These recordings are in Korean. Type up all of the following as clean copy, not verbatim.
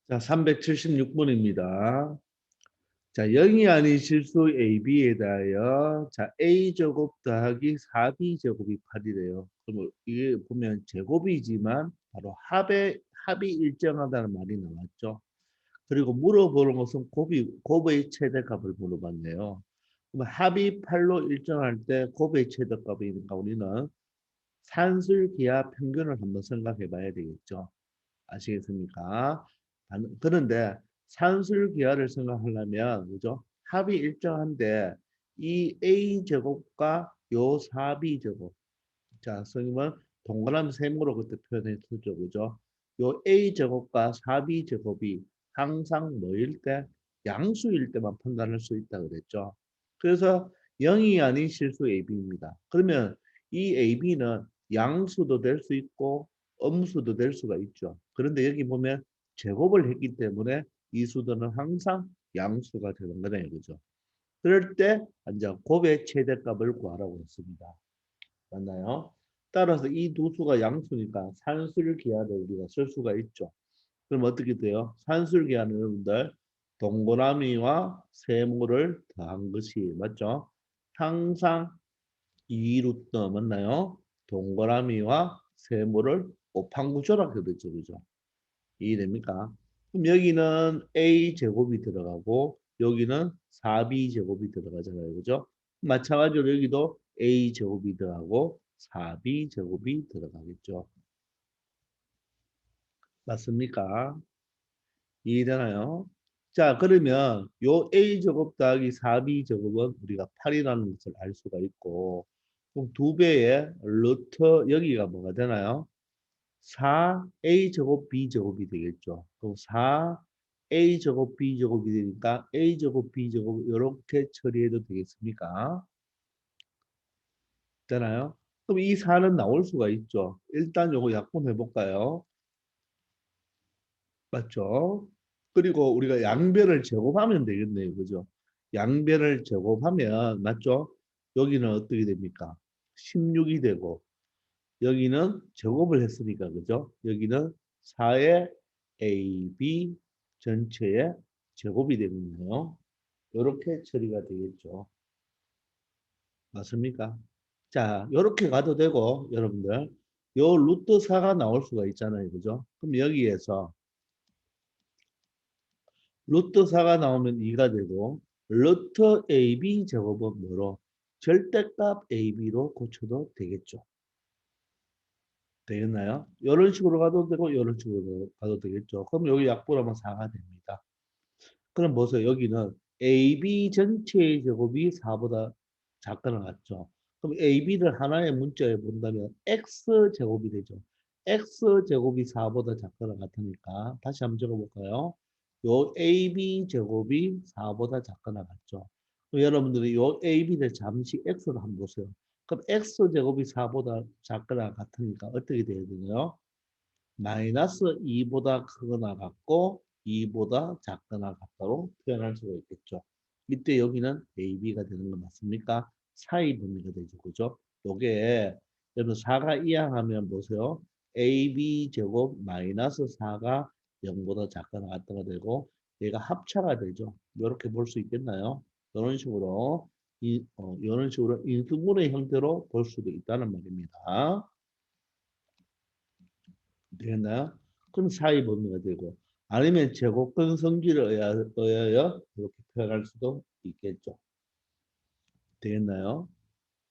자, 376번입니다. 자, 0이 아닌 실수 AB에 대하여 자, A제곱 더하기 4B제곱이 8이래요. 그럼 이게 보면 제곱이지만 바로 합이 일정하다는 말이 나왔죠. 그리고 물어보는 것은 곱의 최대값을 물어봤네요. 그럼 합이 8로 일정할 때 곱의 최대값이니까 우리는 산술기하 평균을 한번 생각해 봐야 되겠죠. 아시겠습니까? 그런데 산술기하를 생각하려면 그죠? 합이 일정한데 이 A제곱과 요 4B제곱 자, 선생님은 동그라미 세모로 그때 표현했었죠. 그죠? 요 A제곱과 4B제곱이 항상 뭐일 때? 양수일 때만 판단할 수 있다 그랬죠. 그래서 0이 아닌 실수 AB입니다. 그러면 이 AB는 양수도 될 수 있고 음수도 될 수가 있죠. 그런데 여기 보면 제곱을 했기 때문에 이 수들은 항상 양수가 되는 거네요. 그죠? 그럴 때 이제 곱의 최대값을 구하라고 했습니다. 맞나요? 따라서 이 두 수가 양수니까 산술기하를 우리가 쓸 수가 있죠. 그럼 어떻게 돼요? 산술기하는 여러분들 동그라미와 세모를 더한 것이 맞죠? 항상 2루트 맞나요? 동그라미와 세모를 곱한 구조라 그러죠. 그죠? 이해됩니까? 그럼 여기는 A 제곱이 들어가고 여기는 4B 제곱이 들어가잖아요. 그죠? 마찬가지로 여기도 A 제곱이 들어가고 4B 제곱이 들어가겠죠. 맞습니까? 이해되나요? 자, 그러면 요 A 제곱 더하기 4B 제곱은 우리가 8이라는 것을 알 수가 있고 그럼 두 배의 루트 여기가 뭐가 되나요? 4A 제곱 B 제곱이 되겠죠. 그럼 4A 제곱 B 제곱이 되니까 A 제곱 B 제곱 이렇게 처리해도 되겠습니까? 되나요? 그럼 이 4는 나올 수가 있죠. 일단 요거 약분해 볼까요? 맞죠? 그리고 우리가 양변을 제곱하면 되겠네요. 그죠? 양변을 제곱하면 맞죠? 여기는 어떻게 됩니까? 16이 되고 여기는 제곱을 했으니까 그죠? 여기는 4의 AB 전체의 제곱이 되겠네요. 이렇게 처리가 되겠죠. 맞습니까? 자, 이렇게 가도 되고 여러분들 요 루트 4가 나올 수가 있잖아요. 그죠? 그럼 여기에서 루트 4가 나오면 2가 되고 루트 AB 제곱은 뭐로? 절대값 AB로 고쳐도 되겠죠. 되겠나요? 이런 식으로 가도 되고 이런 식으로 가도 되겠죠. 그럼 여기 약분하면 4가 됩니다. 그럼 보세요. 여기는 AB 전체의 제곱이 4보다 작거나 같죠. 그럼 AB를 하나의 문자에 본다면 X제곱이 되죠. X제곱이 4보다 작거나 같으니까 다시 한번 적어볼까요? 요 AB제곱이 4보다 작거나 같죠. 그럼 여러분들이 요 AB를 잠시 X로 한번 보세요. 그럼 X제곱이 4보다 작거나 같으니까 어떻게 돼야 되나요? 마이너스 2보다 크거나 같고 2보다 작거나 같다로 표현할 수가 있겠죠. 이때 여기는 AB가 되는 거 맞습니까? 사이 범위가 되죠. 그죠? 요게 여러분 4가 이항하면 보세요. AB 제곱 마이너스 4가 0보다 작거나 같다가 되고 얘가 합차가 되죠. 이렇게 볼 수 있겠나요? 이런 식으로 이런 식으로 인수분해 형태로 볼 수도 있다는 말입니다. 되나요? 그럼 사이 범위가 되고 아니면 제곱근 성질에 의하여 이렇게 표현할 수도 있겠죠. 되겠나요?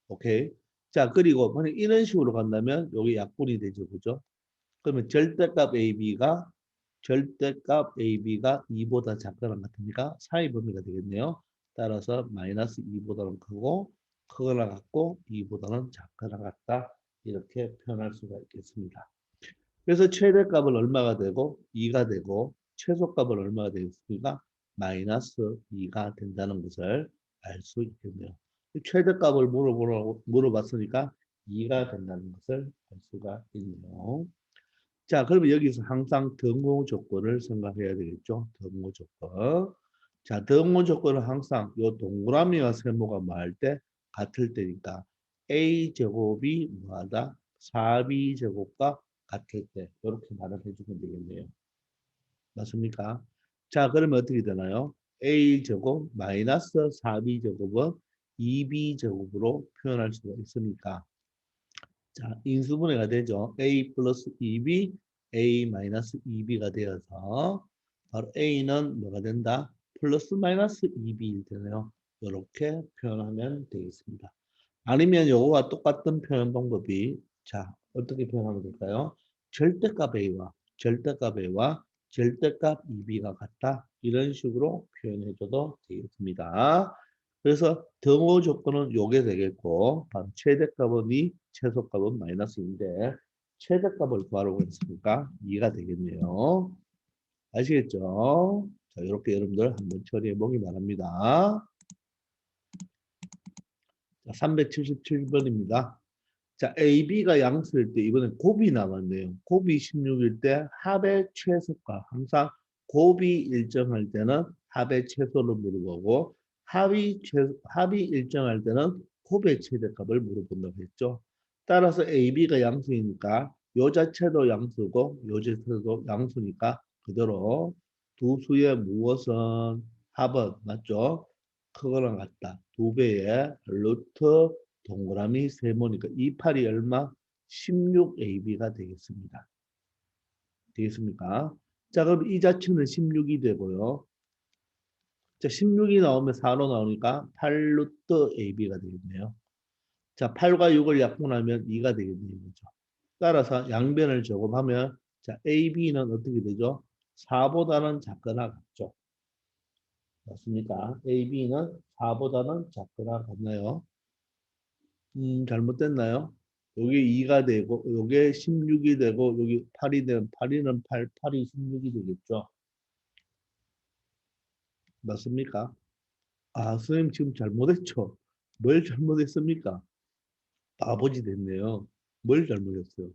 오케이. 자, 그리고 만약 이런 식으로 간다면 여기 약분이 되죠. 그죠? 그러면 절대값 AB가 2보다 작거나 같으니까 사이 범위가 되겠네요. 따라서 마이너스 2보다는 크고 크거나 같고 2보다는 작거나 같다. 이렇게 표현할 수가 있겠습니다. 그래서 최대값은 얼마가 되고 2가 되고 최소값은 얼마가 되겠습니까? 마이너스 2가 된다는 것을 알 수 있겠네요. 최대값을 물어봤으니까 2가 된다는 것을 알 수가 있네요. 자, 그러면 여기서 항상 등호 조건을 생각해야 되겠죠. 등호 조건. 자, 등호 조건은 항상 요 동그라미와 세모가 뭐 할 때 같을 때니까 A제곱이 뭐하다? 4B제곱과 같을 때 이렇게 말을 해주면 되겠네요. 맞습니까? 자, 그러면 어떻게 되나요? a제곱 마이너스 4b제곱은 2b제곱으로 표현할 수가 있으니까 자, 인수분해가 되죠. a 플러스 2b, a 마이너스 2b가 되어서 바로 a는 뭐가 된다? 플러스 마이너스 2b일 되네요. 이렇게 표현하면 되겠습니다. 아니면 요거와 똑같은 표현 방법이 자, 어떻게 표현하면 될까요? 절대값 a와 절대값 a와 절대값 2b가 같다. 이런 식으로 표현해줘도 되겠습니다. 그래서 등호 조건은 요게 되겠고 바로 최대값은 2, 최소값은 마이너스 2인데 최대값을 구하라고 했으니까 2가 되겠네요. 아시겠죠? 자, 이렇게 여러분들 한번 처리해 보기 바랍니다. 자, 377번입니다. 자, AB가 양수일 때 이번엔 곱이 남았네요. 곱이 16일 때 합의 최소값. 항상 곱이 일정할 때는 합의 최소를 물어보고 합이 일정할 때는 곱의 최대값을 물어본다고 했죠. 따라서 AB가 양수이니까 요 자체도 양수고 요 자체도 양수니까 그대로 두 수의 무엇은 합은 맞죠? 크거나 같다. 두 배의 루트 동그라미 세모니까 28이 얼마? 16AB가 되겠습니다. 되겠습니까? 자, 그럼 이 자체는 16이 되고요. 자, 16이 나오면 4로 나오니까 8루트 AB가 되겠네요. 자, 8과 6을 약분하면 2가 되겠네요. 그죠? 따라서 양변을 제곱하면 자, AB는 어떻게 되죠? 4보다는 작거나 같죠. 맞습니까? AB는 4보다는 작거나 같나요? 잘못됐나요? 여기 2가 되고, 여기 16이 되고, 여기 8이 되면 8이는 8, 8이 16이 되겠죠? 맞습니까? 아, 선생님 지금 잘못했죠? 뭘 잘못했습니까? 바보지 됐네요. 뭘 잘못했어요?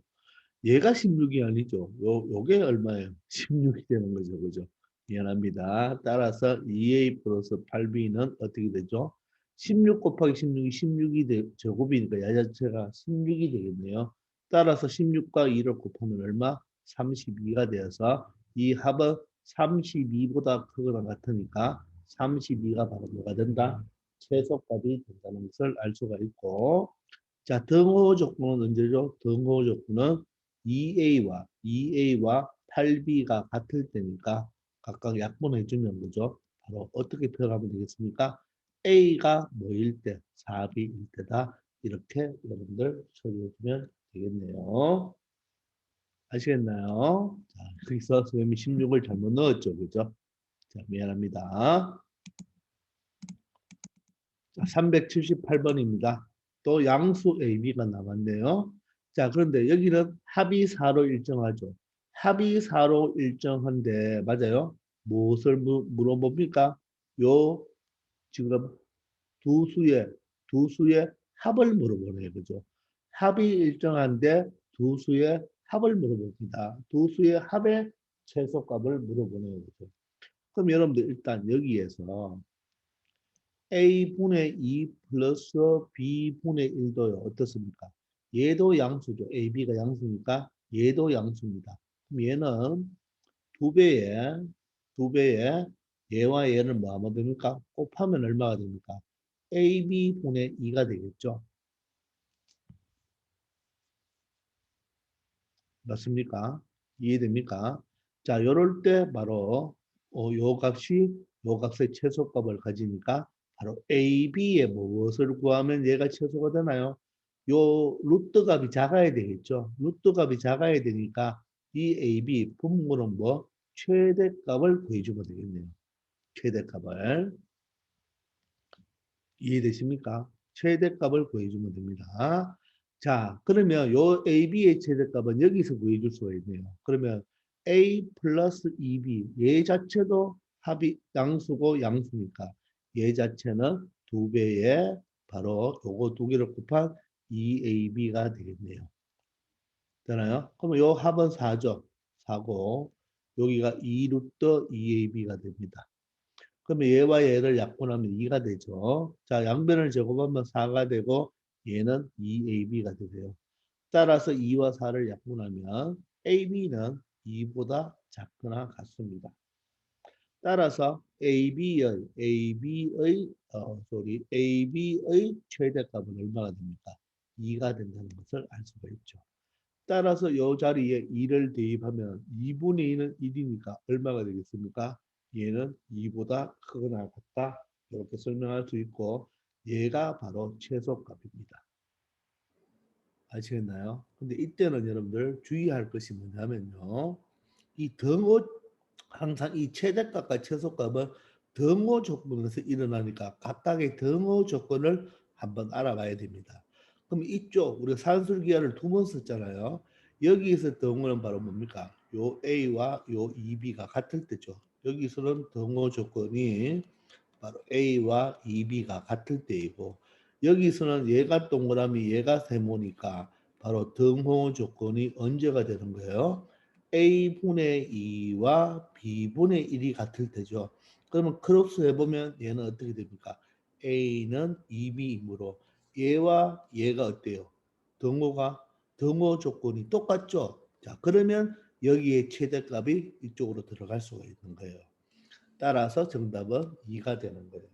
얘가 16이 아니죠. 요게 얼마예요? 16이 되는 거죠. 그죠? 미안합니다. 따라서 2a 플러스 8b는 어떻게 되죠? 16 곱하기 16이 16이 제곱이니까 야 자체가 16이 되겠네요. 따라서 16과 2를 곱하면 얼마? 32가 되어서 이 합은 32보다 크거나 같으니까 32가 바로 뭐가 된다? 최소값이 된다는 것을 알 수가 있고 자, 등호 조건은 언제죠? 등호 조건은 2A와 8B가 같을 때니까 각각 약분해 주면 그죠? 바로 어떻게 표현하면 되겠습니까? A가 뭐일 때, 4B일 때다. 이렇게 여러분들 처리해 주면 되겠네요. 아시겠나요? 자, 여기서 선생님이 16을 잘못 넣었죠. 그죠? 자, 미안합니다. 자, 378번입니다. 또 양수 AB가 남았네요. 자, 그런데 여기는 합이 4로 일정하죠. 합이 4로 일정한데, 맞아요? 무엇을 물어봅니까? 요, 지금 두 수의 합을 물어보네요. 그죠? 합이 일정한데 두 수의 합을 물어봅니다. 두 수의 합의 최소값을 물어보네요. 그죠? 그럼 여러분들 일단 여기에서 a분의 2 플러스 b분의 1도요. 어떻습니까? 얘도 양수죠. ab가 양수니까 얘도 양수입니다. 그럼 얘는 두 배에 얘와 얘를 뭐 하면 됩니까? 곱하면 얼마가 됩니까? ab분의 2가 되겠죠. 맞습니까? 이해됩니까? 자, 요럴 때 바로 요 값이 요 값의 최소값을 가지니까 바로 A, B의 무엇을 구하면 얘가 최소가 되나요? 요 루트 값이 작아야 되겠죠. 루트 값이 작아야 되니까 이 A, B 분모는 뭐 최대값을 구해주면 되겠네요. 최대값을. 이해되십니까? 최대값을 구해주면 됩니다. 자, 그러면 요 AB의 최대값은 여기서 구해줄 수가 있네요. 그러면 A 플러스 2B, 얘 자체도 합이 양수고 양수니까 얘 자체는 두 배에 바로 요거 두 개를 곱한 2AB가 되겠네요. 되나요? 그러면 요 합은 4죠. 4고 여기가 2루트 2AB가 됩니다. 그러면 얘와 얘를 약분하면 2가 되죠. 자, 양변을 제곱하면 4가 되고 얘는 2AB가 되세요. 따라서 2와 4를 약분하면 AB는 2보다 작거나 같습니다. 따라서 AB의 최대값은 얼마가 됩니까? 2가 된다는 것을 알 수가 있죠. 따라서 이 자리에 2를 대입하면 2분의 2는 1이니까 얼마가 되겠습니까? 얘는 2보다 크거나 같다. 이렇게 설명할 수 있고 얘가 바로 최소값입니다. 아시겠나요? 근데 이때는 여러분들 주의할 것이 뭐냐면요. 이 등호 항상 이 최대값과 최소값은 등호 조건에서 일어나니까 각각의 등호 조건을 한번 알아봐야 됩니다. 그럼 이쪽 우리가 산술기하를 두 번 썼잖아요. 여기에서 등호는 바로 뭡니까? 요 A와 요 2B가 같을 때죠. 여기서는 등호 조건이 바로 A와 2B가 같을 때이고 여기서는 얘가 동그라미 얘가 세모니까 바로 등호 조건이 언제가 되는 거예요? A분의 2와 B분의 1이 같을 때죠. 그러면 크로스 해보면 얘는 어떻게 됩니까? A는 2B이므로 얘와 얘가 어때요? 등호가 등호 조건이 똑같죠? 자, 그러면 여기에 최대값이 이쪽으로 들어갈 수가 있는 거예요. 따라서 정답은 2가 되는 거예요.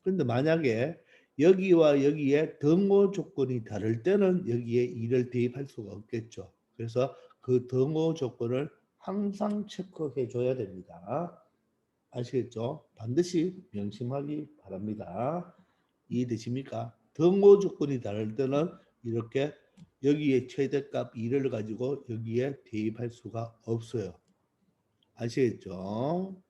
그런데 만약에 여기와 여기에 등호 조건이 다를 때는 여기에 2를 대입할 수가 없겠죠. 그래서 그 등호 조건을 항상 체크해 줘야 됩니다. 아시겠죠? 반드시 명심하기 바랍니다. 이해되십니까? 등호 조건이 다를 때는 이렇게 여기에 최대값 2를 가지고 여기에 대입할 수가 없어요. 아시겠죠?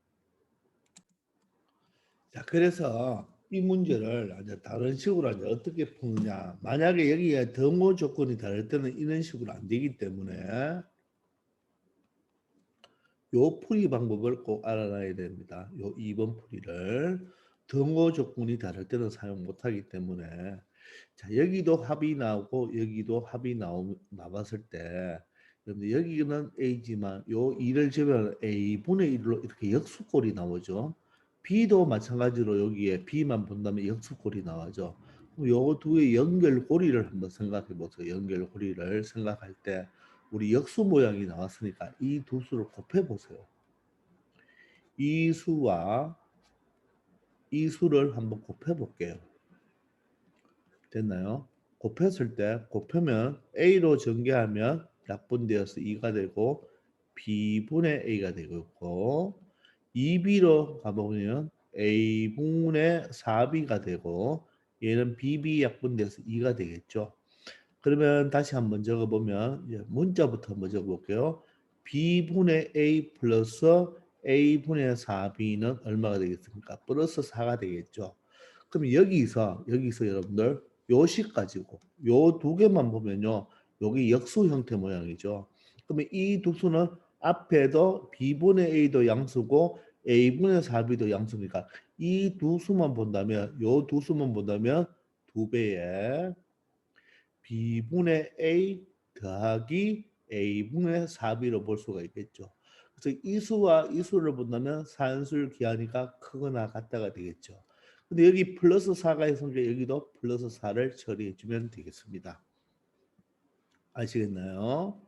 자, 그래서 이 문제를 이제 다른 식으로 이제 어떻게 푸느냐. 만약에 여기에 등호 조건이 다를 때는 이런 식으로 안 되기 때문에 요 풀이 방법을 꼭 알아놔야 됩니다. 요 2번 풀이를 등호 조건이 다를 때는 사용 못 하기 때문에 자, 여기도 합이 나오고 여기도 합이 나왔을 때 그런데 여기는 A지만 요 2를 집으면 A분의 1로 이렇게 역수꼴이 나오죠. B도 마찬가지로 여기에 B만 본다면 역수꼴이 나와죠. 요 두 개의 연결고리를 한번 생각해 보세요. 연결고리를 생각할 때 우리 역수 모양이 나왔으니까 이 두 수를 곱해 보세요. 이 수와 이 수를 한번 곱해 볼게요. 됐나요? 곱했을 때 곱하면 A로 전개하면 약분되어서 2가 되고 B분의 A가 되고 있고 2B로 가보면 A분의 4B가 되고 얘는 BB 약분돼서 2가 되겠죠. 그러면 다시 한번 적어보면 이제 문자부터 한번 적어볼게요. B분의 A 플러스 A분의 4B는 얼마가 되겠습니까? 플러스 4가 되겠죠. 그럼 여기서 여러분들 요식 가지고 요 두 개만 보면요. 여기 역수 형태 모양이죠. 그러면 이 두 수는 앞에도 B분의 A도 양수고 A분의 4B도 양수니까 이 두 수만 본다면 요 두 수만 본다면 두 배의 B분의 A 더하기 A분의 4B로 볼 수가 있겠죠. 그래서 이 수와 이 수를 본다면 산술 기하니까 크거나 같다가 되겠죠. 근데 여기 플러스 4가 있으니까 여기도 플러스 4를 처리해 주면 되겠습니다. 아시겠나요?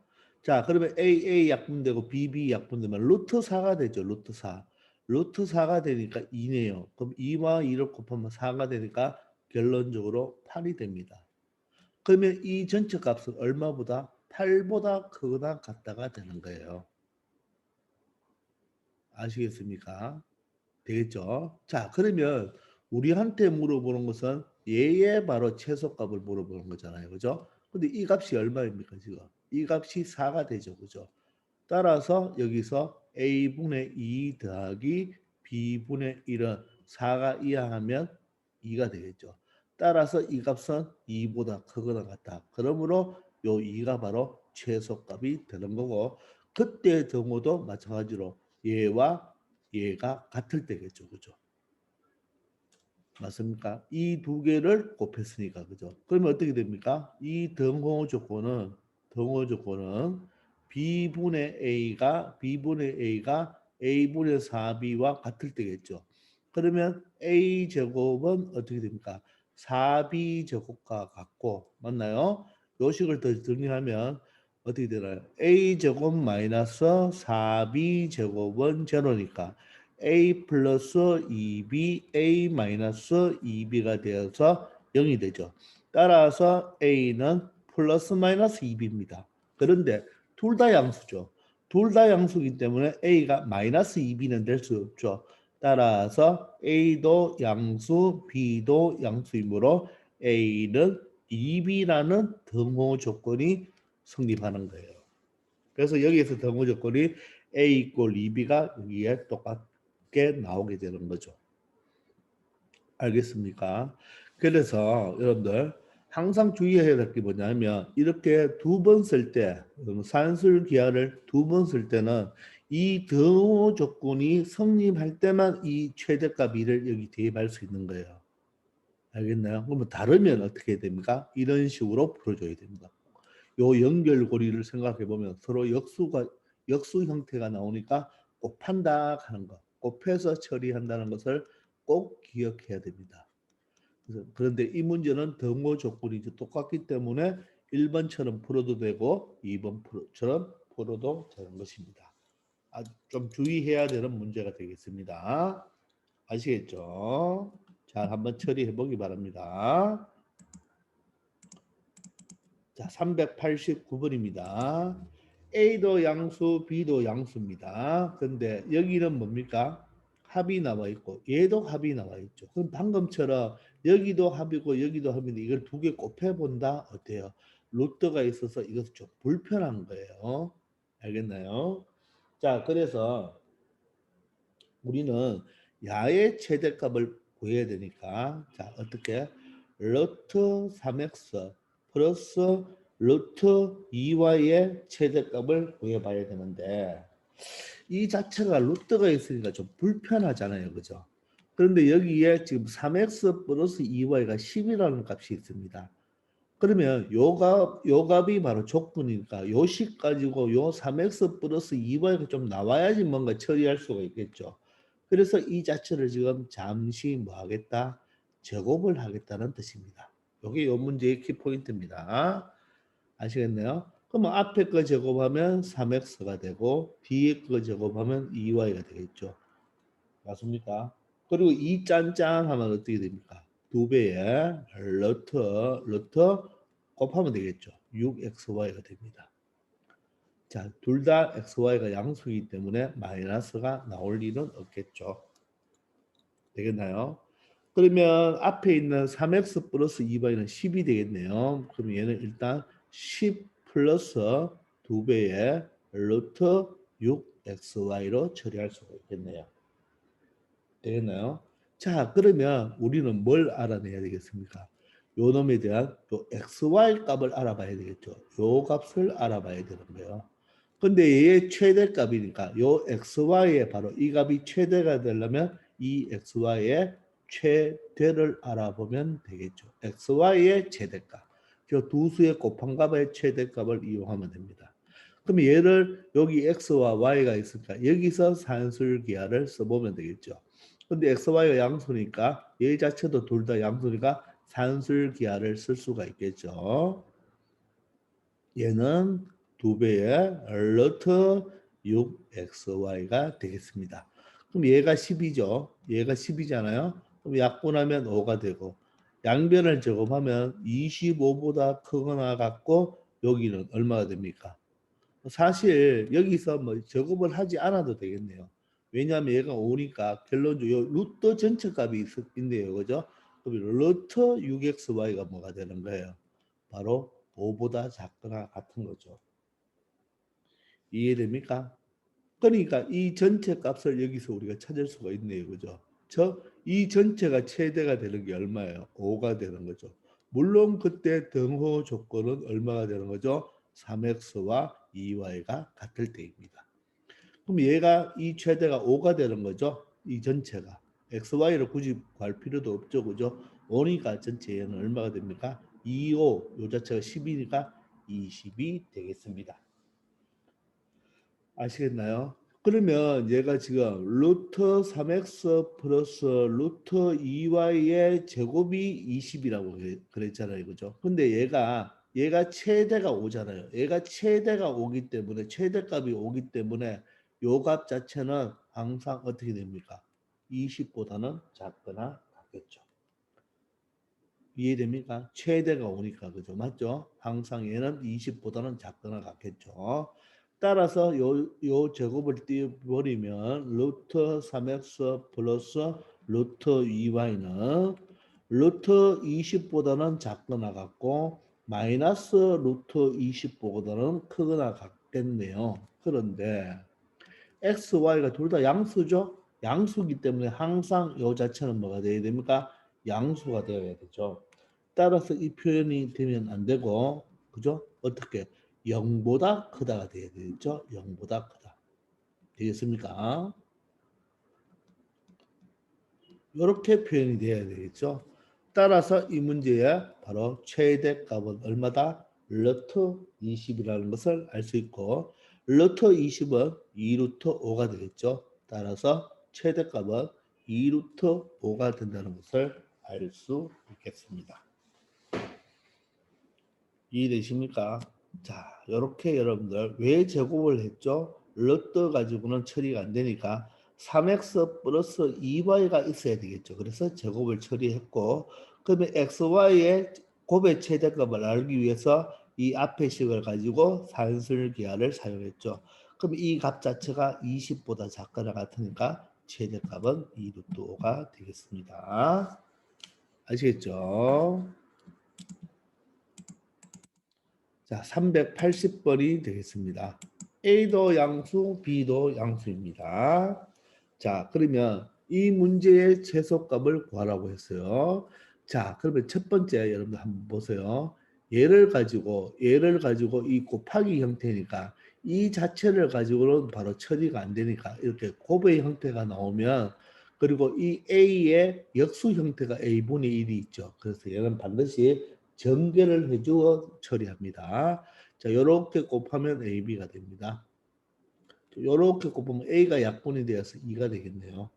자, 그러면 AA 약분되고 BB 약분되면 루트 4가 되죠. 루트 4. 루트 4가 되니까 2네요. 그럼 2와 2를 곱하면 4가 되니까 결론적으로 8이 됩니다. 그러면 이 전체 값은 얼마보다 8보다 크거나 같다가 되는 거예요. 아시겠습니까? 되겠죠? 자, 그러면 우리한테 물어보는 것은 얘의 바로 최소값을 물어보는 거잖아요. 그죠? 근데 이 값이 얼마입니까, 지금? 이 값이 4가 되죠. 그죠? 따라서 여기서 A분의 2 더하기 B분의 1은 4가 이하하면 2가 되겠죠. 따라서 이 값은 2보다 크거나 같다. 그러므로 요 2가 바로 최소값이 되는 거고 그때 경우도 마찬가지로 얘와 얘가 같을 때겠죠. 그죠? 맞습니까? 이 두 개를 곱했으니까. 그죠? 그러면 어떻게 됩니까? 이 등호 조건은 B분의 A가 A분의 4B와 같을 때겠죠. 그러면 A 제곱은 어떻게 됩니까? 4B 제곱과 같고 맞나요? 요식을 더 정리하면 어떻게 되나요? A 제곱 마이너스 4B 제곱은 제로니까 a 플러스 2b a 마이너스 2b가 되어서 0이 되죠. 따라서 a는 플러스 마이너스 2b입니다. 그런데 둘 다 양수죠. 둘 다 양수이기 때문에 a가 마이너스 2b는 될 수 없죠. 따라서 a도 양수, b도 양수이므로 a는 2b라는 등호 조건이 성립하는 거예요. 그래서 여기에서 등호 조건이 a 이꼴 2b가 여기에 똑같게 나오게 되는 거죠. 알겠습니까? 그래서 여러분들 항상 주의해야 될 게 뭐냐면 이렇게 두 번 쓸 때 산술 기하를 두 번 쓸 때는 이 등호 조건이 성립할 때만 이 최대값 2를 여기 대입할 수 있는 거예요. 알겠나요? 그러면 다르면 어떻게 됩니까? 이런 식으로 풀어줘야 됩니다. 요 연결고리를 생각해 보면 서로 역수 형태가 나오니까 곱한다 하는 거, 곱해서 처리한다는 것을 꼭 기억해야 됩니다. 그런데 이 문제는 등호 조건이 똑같기 때문에 1번처럼 풀어도 되고 2번처럼 풀어도 되는 것입니다. 좀 주의해야 되는 문제가 되겠습니다. 아시겠죠? 잘 한번 처리해 보기 바랍니다. 자, 389번입니다. A도 양수, B도 양수입니다. 근데 여기는 뭡니까? 합이 나와 있고 얘도 합이 나와 있죠. 그럼 방금처럼 여기도 합이고 여기도 합인데 이걸 두 개 곱해 본다 어때요? 루트가 있어서 이것은 좀 불편한 거예요. 알겠나요? 자, 그래서 우리는 야의 최대값을 구해야 되니까 자, 어떻게? 루트 3x 플러스 루트 2y의 최대값을 구해봐야 되는데 이 자체가 루트가 있으니까 좀 불편하잖아요. 그죠? 그런데 여기에 지금 3x 플러스 2y가 10이라는 값이 있습니다. 그러면 요 값이 바로 조건이니까 요 식 가지고 요 3x 플러스 2y가 좀 나와야지 뭔가 처리할 수가 있겠죠. 그래서 이 자체를 지금 잠시 뭐 하겠다? 제곱을 하겠다는 뜻입니다. 이게 요 문제의 키포인트입니다. 아시겠네요? 그러면 앞에 거 제곱하면 3x가 되고 뒤에 거 제곱하면 2y가 되겠죠. 맞습니까? 그리고 이 짠짠 하면 어떻게 됩니까? 두 배의 루트 곱하면 되겠죠. 6xy가 됩니다. 자, 둘 다 xy가 양수이기 때문에 마이너스가 나올 일은 없겠죠. 되겠나요? 그러면 앞에 있는 3x 플러스 2y는 10이 되겠네요. 그럼 얘는 일단 10 플러스 2배의 루트 6xy로 처리할 수가 있겠네요. 되겠나요? 자, 그러면 우리는 뭘 알아내야 되겠습니까? 요 놈에 대한 요 xy 값을 알아봐야 되겠죠. 요 값을 알아봐야 되는 거예요. 근데 얘의 최대값이니까 요 xy의 바로 이 값이 최대가 되려면 이 xy의 최대를 알아보면 되겠죠. xy의 최대값. 저 두 수의 곱한 값의 최대값을 이용하면 됩니다. 그럼 얘를 여기 x와 y가 있으니까 여기서 산술기하를 써보면 되겠죠. 근데 xy가 양수니까 얘 자체도 둘 다 양수니까 산술기하를 쓸 수가 있겠죠. 얘는 두 배의 루트 6xy가 되겠습니다. 그럼 얘가 10이죠. 얘가 10이잖아요. 그럼 약분하면 5가 되고 양변을 제곱하면 25보다 크거나 같고 여기는 얼마가 됩니까? 사실 여기서 뭐 제곱을 하지 않아도 되겠네요. 왜냐하면 얘가 5니까 결론적으로 루트 전체 값이 있네요. 그죠? 그럼 루트 6xy가 뭐가 되는 거예요? 바로 5보다 작거나 같은 거죠. 이해됩니까? 그러니까 이 전체 값을 여기서 우리가 찾을 수가 있네요. 그죠? 이 전체가 최대가 되는 게 얼마예요? 5가 되는 거죠. 물론 그때 등호 조건은 얼마가 되는 거죠? 3x와 2y가 같을 때입니다. 그럼 얘가 이 최대가 5가 되는 거죠? 이 전체가. xy를 굳이 구할 필요도 없죠. 그죠? 5니까 전체 얘는 얼마가 됩니까? 25, 요 자체가 10이니까 20이 되겠습니다. 아시겠나요? 그러면 얘가 지금 루트 3x 플러스 루트 2y의 제곱이 20이라고 그랬잖아요. 그죠? 근데 얘가 최대가 5잖아요. 얘가 최대가 5기 때문에 최대값이 5기 때문에 요 값 자체는 항상 어떻게 됩니까? 20보다는 작거나 같겠죠. 이해됩니까? 최대가 오니까 그죠? 맞죠? 항상 얘는 20보다는 작거나 같겠죠. 따라서 요 제곱을 띄워버리면 루트 3x 플러스 루트 2y는 루트 20보다는 작거나 같고 마이너스 루트 20보다는 크거나 같겠네요. 그런데 x, y가 둘 다 양수죠? 양수기 때문에 항상 요 자체는 뭐가 돼야 됩니까? 양수가 되어야 되죠. 따라서 이 표현이 되면 안 되고, 그죠? 어떻게? 0보다 크다가 돼야 되겠죠? 0보다 크다. 되겠습니까? 이렇게 표현이 돼야 되겠죠? 따라서 이 문제의 바로 최대값은 얼마다? 루트 20이라는 것을 알 수 있고 루트 20은 2루트 5가 되겠죠? 따라서 최대값은 2루트 5가 된다는 것을 알 수 있겠습니다. 이해되십니까? 자, 이렇게 여러분들 왜 제곱을 했죠? 루트 가지고는 처리가 안 되니까 3x 플러스 2y가 있어야 되겠죠. 그래서 제곱을 처리했고 그러면 xy의 곱의 최대값을 알기 위해서 이 앞의 식을 가지고 산술기하를 사용했죠. 그럼 이 값 자체가 20보다 작거나 같으니까 최대값은 2루트 5가 되겠습니다. 아시겠죠? 자, 380번이 되겠습니다. A도 양수, B도 양수입니다. 자, 그러면 이 문제의 최소값을 구하라고 했어요. 자, 그러면 첫 번째 여러분들 한번 보세요. 얘를 가지고 이 곱하기 형태니까 이 자체를 가지고는 바로 처리가 안 되니까 이렇게 곱의 형태가 나오면 그리고 이 A의 역수 형태가 A분의 1이 있죠. 그래서 얘는 반드시 전개를 해주어 처리합니다. 자, 요렇게 곱하면 AB가 됩니다. 요렇게 곱하면 A가 약분이 되어서 2가 되겠네요.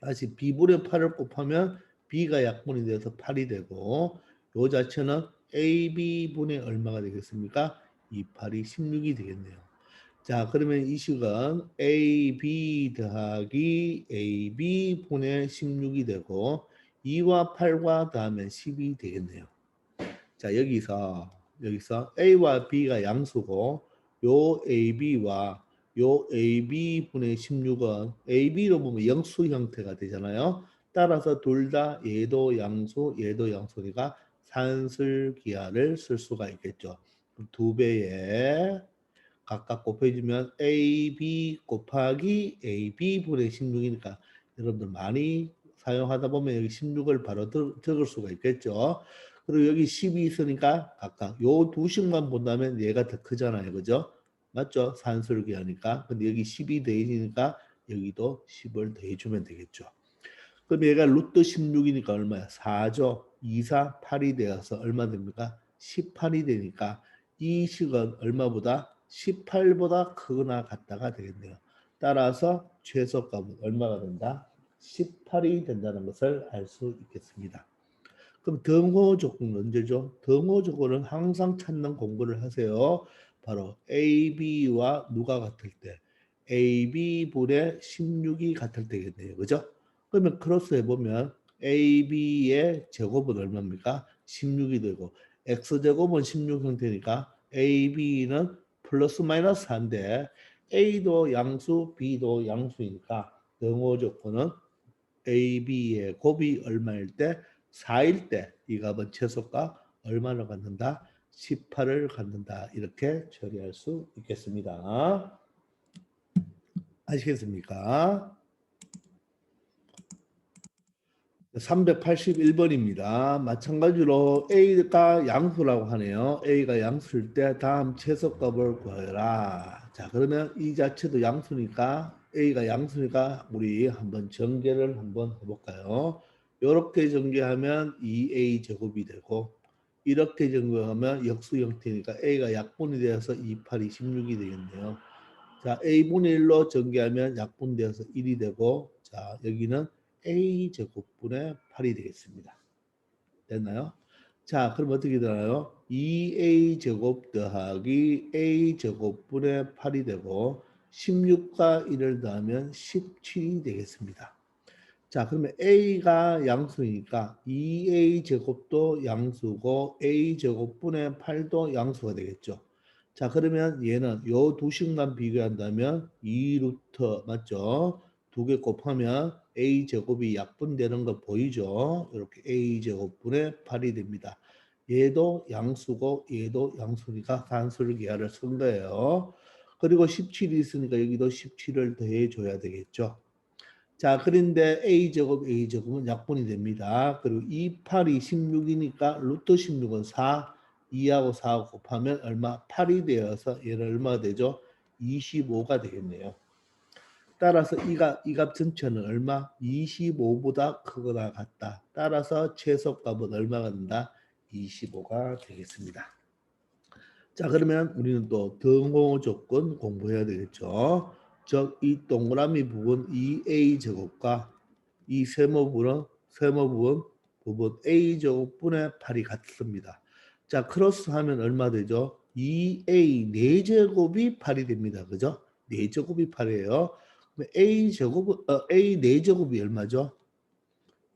다시 B분의 8을 곱하면 B가 약분이 되어서 8이 되고 요 자체는 AB분의 얼마가 되겠습니까? 2, 8이 16이 되겠네요. 자, 그러면 이 식은 AB 더하기 AB분의 16이 되고 2와 8과 더하면 10이 되겠네요. 자, 여기서 A와 B가 양수고 요 AB와 요 AB분의 16은 AB로 보면 영수 형태가 되잖아요. 따라서 둘 다 얘도 양수, 얘도 양수니까 산술기하를 쓸 수가 있겠죠. 두 배에 각각 곱해주면 AB 곱하기 AB분의 16이니까 여러분들 많이 사용하다 보면 여기 16을 바로 적을 수가 있겠죠. 그리고 여기 10이 있으니까 각각 요 두 식만 본다면 얘가 더 크잖아요. 그죠? 맞죠? 산술기 하니까. 근데 여기 10이 더해지니까 여기도 10을 더해주면 되겠죠. 그럼 얘가 루트 16이니까 얼마야? 4죠. 2, 4, 8이 되어서 얼마 됩니까? 18이 되니까 이 식은 얼마보다? 18보다 크거나 같다가 되겠네요. 따라서 최소값은 얼마가 된다? 18이 된다는 것을 알 수 있겠습니다. 그럼 등호 조건은 언제죠? 등호 조건은 항상 찾는 공부를 하세요. 바로 AB와 누가 같을 때? AB분의 16이 같을 때겠네요. 그죠? 그러면 크로스 해보면 AB의 제곱은 얼마입니까? 16이 되고 X제곱은 16 형태니까 AB는 플러스 마이너스 4인데 A도 양수, B도 양수이니까 등호 조건은 AB의 곱이 얼마일 때? 4일 때 이 값은 최소값 얼마를 갖는다? 18을 갖는다. 이렇게 처리할 수 있겠습니다. 아시겠습니까? 381번입니다. 마찬가지로 A가 양수라고 하네요. A가 양수일 때 다음 최소값을 구하라. 자, 그러면 이 자체도 양수니까 A가 양수니까 우리 한번 전개를 한번 해볼까요? 이렇게 전개하면 2A 제곱이 되고 이렇게 전개하면 역수 형태니까 A가 약분이 되어서 2, 8, 26이 되겠네요. 자, A분의 1로 전개하면 약분되어서 1이 되고 자, 여기는 A 제곱분의 8이 되겠습니다. 됐나요? 자, 그럼 어떻게 되나요? 2A 제곱 더하기 A 제곱분의 8이 되고 16과 1을 더하면 17이 되겠습니다. 자, 그러면 A가 양수니까 2A 제곱도 양수고 A 제곱분의 8도 양수가 되겠죠. 자, 그러면 얘는 요 두 식만 비교한다면 2루트 맞죠? 두 개 곱하면 A 제곱이 약분되는 거 보이죠? 이렇게 A 제곱분의 8이 됩니다. 얘도 양수고 얘도 양수니까 산술기하를 쓴 거예요. 그리고 17이 있으니까 여기도 17을 더해줘야 되겠죠. 자, 그런데 A제곱은 약분이 됩니다. 그리고 28이 16이니까 루트 16은 4, 2하고 4하고 곱하면 얼마? 8이 되어서 얘는 얼마가 되죠? 25가 되겠네요. 따라서 이 값 전체는 얼마? 25보다 크거나 같다. 따라서 최소값은 얼마가 된다? 25가 되겠습니다. 자, 그러면 우리는 또 등호 조건 공부해야 되겠죠. 즉, 이 동그라미 부분 2a 제곱과 이 부분 a 제곱분의 8이 같습니다. 자, 크로스하면 얼마 되죠? 2a 4제곱이 8이 됩니다. 그죠? 4제곱이 8이에요. a 제곱 a 4제곱이 얼마죠?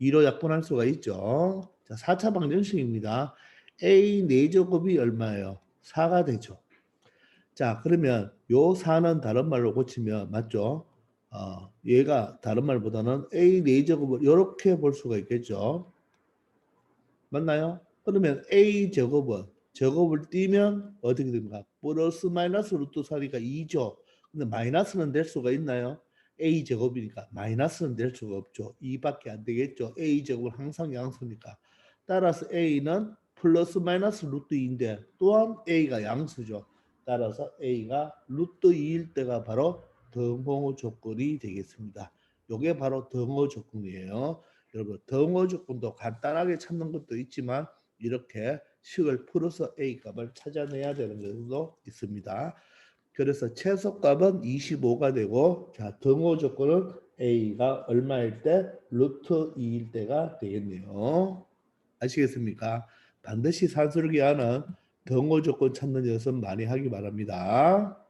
2로 약분할 수가 있죠. 자, 4차 방정식입니다. a 4제곱이 얼마예요? 4가 되죠. 자, 그러면 요 4는 다른 말로 고치면 맞죠? 얘가 다른 말보다는 a 4제곱을 이렇게 볼 수가 있겠죠. 맞나요? 그러면 a 제곱은 제곱을 띄면 어떻게 됩니까? 플러스 마이너스 루트 4니까 2죠. 근데 마이너스는 될 수가 있나요? a 제곱이니까 마이너스는 될 수가 없죠. 2밖에 안 되겠죠. a 제곱은 항상 양수니까. 따라서 a는 플러스 마이너스 루트 2인데 또한 a가 양수죠. 따라서 a가 루트 2일 때가 바로 등호 조건이 되겠습니다. 이게 바로 등호 조건이에요. 여러분 등호 조건도 간단하게 찾는 것도 있지만 이렇게 식을 풀어서 A 값을 찾아내야 되는 것도 있습니다. 그래서 최소값은 25가 되고 자 등호 조건은 A가 얼마일 때? 루트 2일 때가 되겠네요. 아시겠습니까? 반드시 산술기하는 등호 조건 찾는 연습 많이 하기 바랍니다.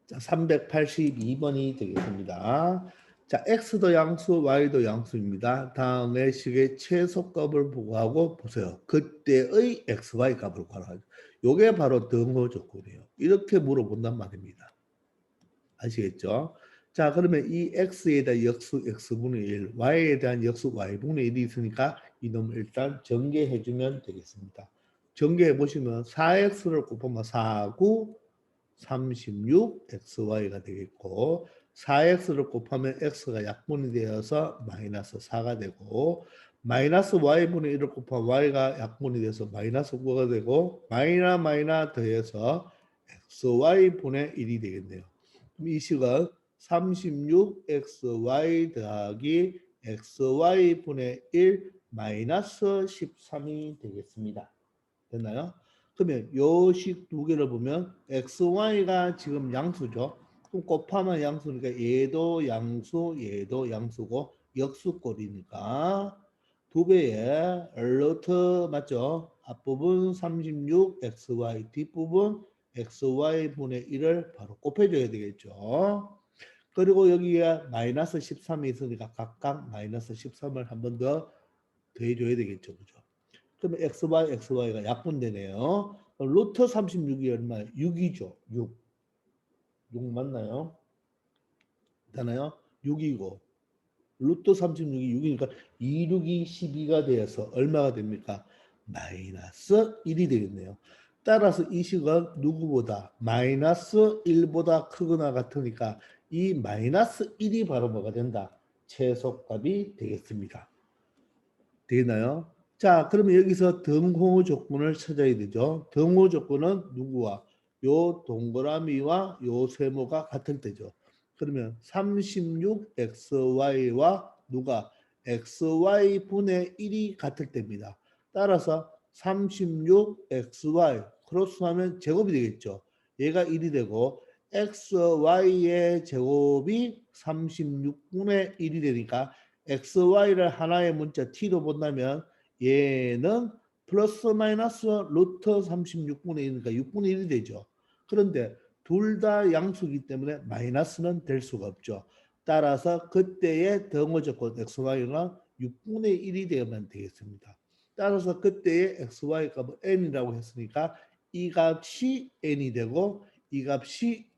자, 382번이 되겠습니다. 자, x도 양수, y도 양수입니다. 다음에 식의 최소값을 보고하고 보세요. 그때의 x, y 값을 구하라. 요게 바로 등호 조건이에요. 이렇게 물어본단 말입니다. 아시겠죠? 자, 그러면 이 x에 대한 역수 x분의 1, y에 대한 역수 y분의 1이 있으니까 이놈을 일단 전개해주면 되겠습니다. 전개해 보시면 4x를 곱하면 4, 9, 36 xy가 되겠고 4x를 곱하면 x가 약분이 되어서 마이너스 4가 되고 마이너스 y분의 1을 곱하면 y가 약분이 돼서 마이너스 9가 되고 마이너 더해서 xy분의 1이 되겠네요. 그럼 이 식은 36xy 더하기 xy분의 1 마이너스 13이 되겠습니다. 됐나요? 그러면 요식 두 개를 보면 XY가 지금 양수죠. 그럼 곱하면 양수니까 얘도 양수, 얘도 양수고 역수꼴이니까 두 배의 루트 맞죠? 앞부분 36XY, 뒷부분 XY분의 1을 바로 곱해줘야 되겠죠. 그리고 여기에 마이너스 13이 있으니까 각각 마이너스 13을 한 번 더 더해줘야 되겠죠. 그죠? 그러면 xy가 약분되네요. 그럼 루트 36이 얼마예요? 6이죠. 6. 6 맞나요? 되나요? 6이고 루트 36이 6이니까 2, 6이 12가 되어서 얼마가 됩니까? 마이너스 1이 되겠네요. 따라서 이 식은 누구보다 마이너스 1보다 크거나 같으니까 이 마이너스 1이 바로 뭐가 된다? 최소값이 되겠습니다. 되겠나요? 자, 그러면 여기서 등호 조건을 찾아야 되죠. 등호 조건은 누구와? 요 동그라미와 요 세모가 같을 때죠. 그러면 36xy와 누가? xy분의 1이 같을 때입니다. 따라서 36xy 크로스하면 제곱이 되겠죠. 얘가 1이 되고 xy의 제곱이 36분의 1이 되니까 xy를 하나의 문자 t로 본다면 얘는 플러스 마이너스 루트 36분의 1이니까 6분의 1이 되죠. 그런데 둘 다 양수이기 때문에 마이너스는 될 수가 없죠. 따라서 그때의 등호 조건 xy가 6분의 1이 되면 되겠습니다. 따라서 그때의 xy 값은 n이라고 했으니까 이 값이 n이 되고 이 값이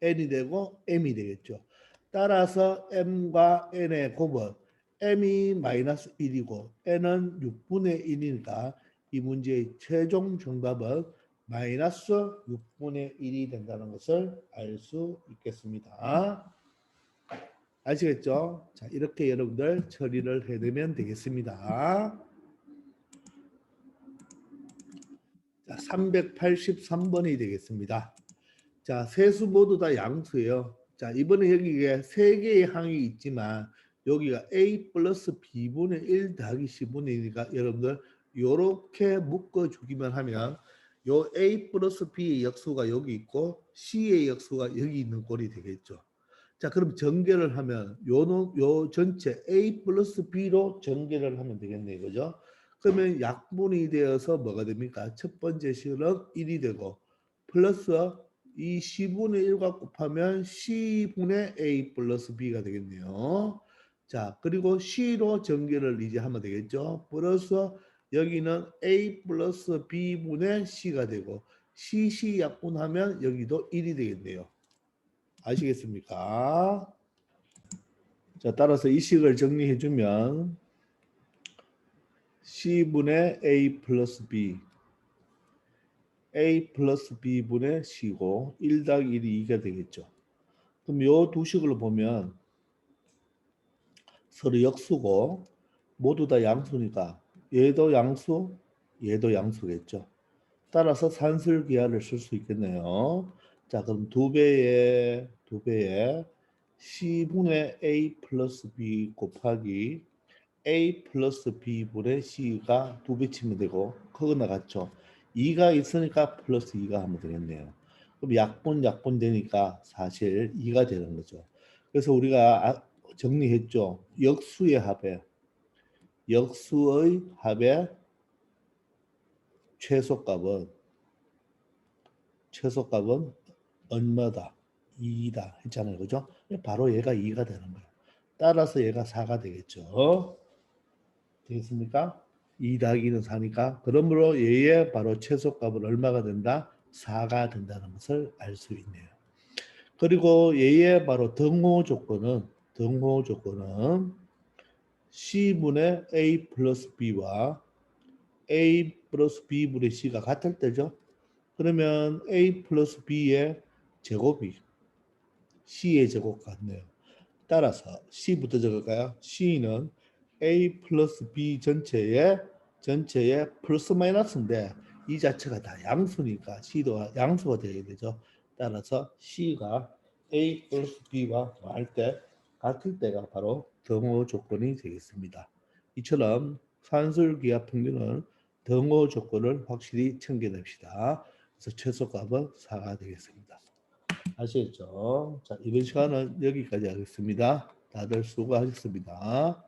n이 되고 m이 되겠죠. 따라서 m과 n의 곱은 m이 마이너스 1이고 n은 6분의 1이니까 이 문제의 최종 정답은 마이너스 6분의 1이 된다는 것을 알 수 있겠습니다. 아시겠죠? 자, 이렇게 여러분들 처리를 해내면 되겠습니다. 자, 383번이 되겠습니다. 자, 세수 모두 다 양수예요. 자, 이번에 여기에 세 개의 항이 있지만 여기가 a 플러스 b분의 1 더하기 c분의 1이니까 여러분들 이렇게 묶어주기만 하면 요 a 플러스 b의 역수가 여기 있고 c의 역수가 여기 있는 꼴이 되겠죠. 자, 그럼 전개를 하면 요 전체 a 플러스 b로 전개를 하면 되겠네요. 그죠? 그러면 약분이 되어서 뭐가 됩니까? 첫 번째 식은 1이 되고 플러스 이 c분의 1과 곱하면 c분의 a 플러스 b가 되겠네요. 자, 그리고 c로 전개를 이제 하면 되겠죠. 플러스 여기는 a 플러스 b분의 c가 되고 c 약분하면 여기도 1이 되겠네요. 아시겠습니까? 자, 따라서 이 식을 정리해 주면 c분의 a 플러스 b a 플러스 b분의 c고 1 더하기 1이 2가 되겠죠. 그럼 요 두 식을 보면 서로 역수고 모두 다 양수니까 얘도 양수, 얘도 양수겠죠. 따라서 산술기하를 쓸 수 있겠네요. 자, 그럼 두 배의 c분의 a 플러스 b 곱하기 a 플러스 b분의 c가 두 배 치면 되고 그거 나갔죠. 2가 있으니까 플러스 2가 하면 되겠네요. 그럼 약분 되니까 사실 2가 되는 거죠. 그래서 우리가 정리했죠. 역수의 합의 최소값은 얼마다? 2다 했잖아요. 그죠? 바로 얘가 2가 되는 거예요. 따라서 얘가 4가 되겠죠. 되겠습니까? 2 더하기는 4니까 그러므로 얘의 바로 최소값은 얼마가 된다? 4가 된다는 것을 알 수 있네요. 그리고 얘의 바로 등호 조건은 c분의 a 플러스 b와 a 플러스 b분의 c가 같을 때죠. 그러면 a 플러스 b의 제곱이 c의 제곱 같네요. 따라서 c부터 적을까요? c는 a 플러스 b 전체의 플러스 마이너스인데 이 자체가 다 양수니까 c도 양수가 되어야 되죠. 따라서 c가 a 플러스 b와 할 때 같을 때가 바로 등호 조건이 되겠습니다. 이처럼 산술기하 평균은 등호 조건을 확실히 챙겨냅시다. 그래서 최소값은 4가 되겠습니다. 아시겠죠? 자, 이번 시간은 여기까지 하겠습니다. 다들 수고하셨습니다.